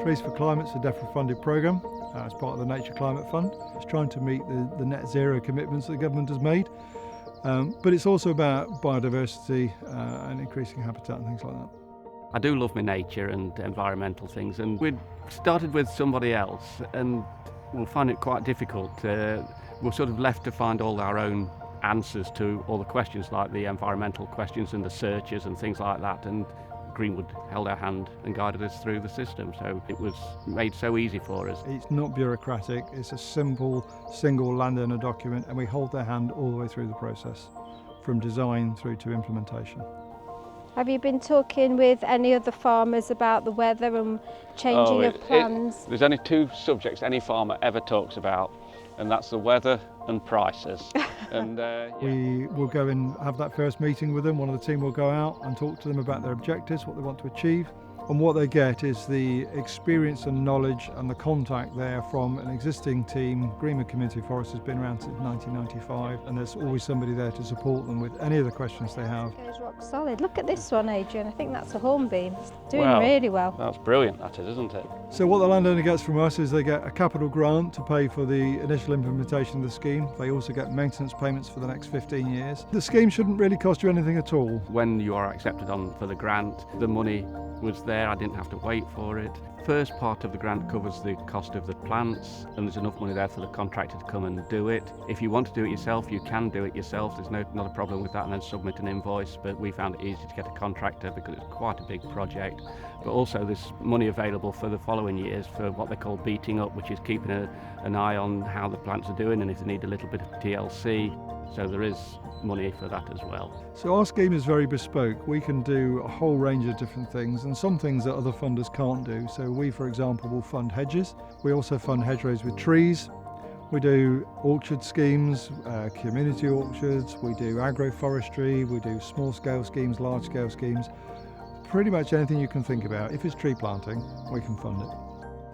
Trees for Climate's a Defra-funded programme as part of the Nature Climate Fund. It's trying to meet the net zero commitments that the government has made, but it's also about biodiversity and increasing habitat and things like that. I do love my nature and environmental things, and we started with somebody else and we'll find it quite difficult. We're sort of left to find all our own answers to all the questions, like the environmental questions and the searches and things like that, and Greenwood held our hand and guided us through the system, so it was made so easy for us. It's not bureaucratic, it's a simple single landowner document, and we hold their hand all the way through the process, from design through to implementation. Have you been talking with any other farmers about the weather and changing of plans? There's only two subjects any farmer ever talks about, and that's the weather and prices. And we will go and have that first meeting with them. One of the team will go out and talk to them about their objectives, what they want to achieve. And what they get is the experience and knowledge and the contact there from an existing team. Greenwood Community Forest has been around since 1995, and there's always somebody there to support them with any of the questions they have. It goes rock solid. Look at this one, Adrian. I think that's a hornbeam. It's doing really well. That's brilliant, that is, isn't it? So what the landowner gets from us is they get a capital grant to pay for the initial implementation of the scheme. They also get maintenance payments for the next 15 years. The scheme shouldn't really cost you anything at all. When you are accepted on for the grant, the money was there, I didn't have to wait for it. First part of the grant covers the cost of the plants, and there's enough money there for the contractor to come and do it. If you want to do it yourself, you can do it yourself. There's not a problem with that, and then submit an invoice, but we found it easy to get a contractor because it's quite a big project. But also there's money available for the following years for what they call beating up, which is keeping an eye on how the plants are doing and if they need a little bit of TLC. So there is money for that as well. So our scheme is very bespoke. We can do a whole range of different things, and some things that other funders can't do. So we, for example, will fund hedges. We also fund hedgerows with trees. We do orchard schemes, community orchards. We do agroforestry. We do small-scale schemes, large-scale schemes. Pretty much anything you can think about. If it's tree planting, we can fund it.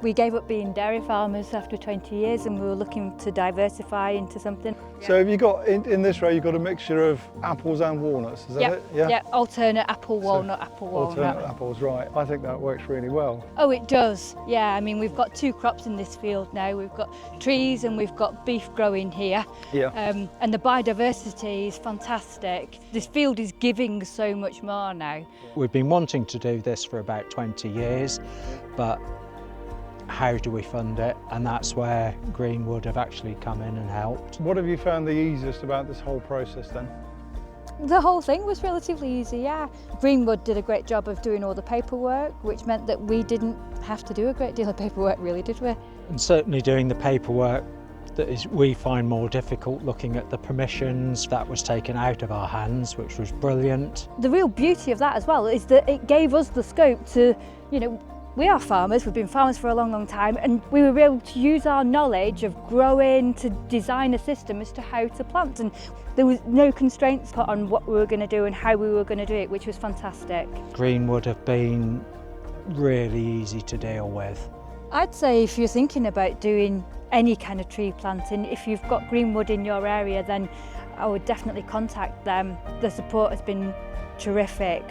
We gave up being dairy farmers after 20 years and we were looking to diversify into something. So have you got, in this row, you've got a mixture of apples and walnuts, is that it? Yeah, alternate apple, walnut, apple, walnut. Alternate apples, right. I think that works really well. Oh, it does. Yeah, I mean, we've got two crops in this field now. We've got trees and we've got beef growing here. Yeah. And the biodiversity is fantastic. This field is giving so much more now. We've been wanting to do this for about 20 years, but how do we fund it? And that's where Greenwood have actually come in and helped. What have you found the easiest about this whole process then? The whole thing was relatively easy, yeah. Greenwood did a great job of doing all the paperwork, which meant that we didn't have to do a great deal of paperwork, really, did we? And certainly doing the paperwork we find more difficult, looking at the permissions, that was taken out of our hands, which was brilliant. The real beauty of that as well is that it gave us the scope to, we are farmers, we've been farmers for a long, long time, and we were able to use our knowledge of growing to design a system as to how to plant, and there was no constraints put on what we were going to do and how we were going to do it, which was fantastic. Greenwood have been really easy to deal with. I'd say if you're thinking about doing any kind of tree planting, if you've got Greenwood in your area, then I would definitely contact them. The support has been terrific.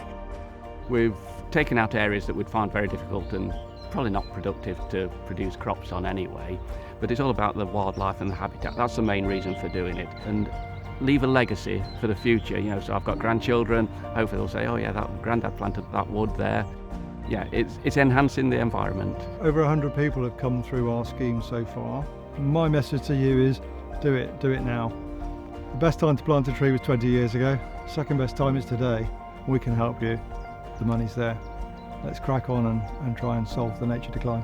We've taken out areas that we'd find very difficult and probably not productive to produce crops on anyway, but it's all about the wildlife and the habitat. That's the main reason for doing it, and leave a legacy for the future. So I've got grandchildren, hopefully they'll say, oh yeah, that granddad planted that wood there. Yeah, it's enhancing the environment. Over 100 people have come through our scheme so far. My message to you is do it now. The best time to plant a tree was 20 years ago. Second best time is today. We can help you. The money's there. Let's crack on and try and solve the nature decline.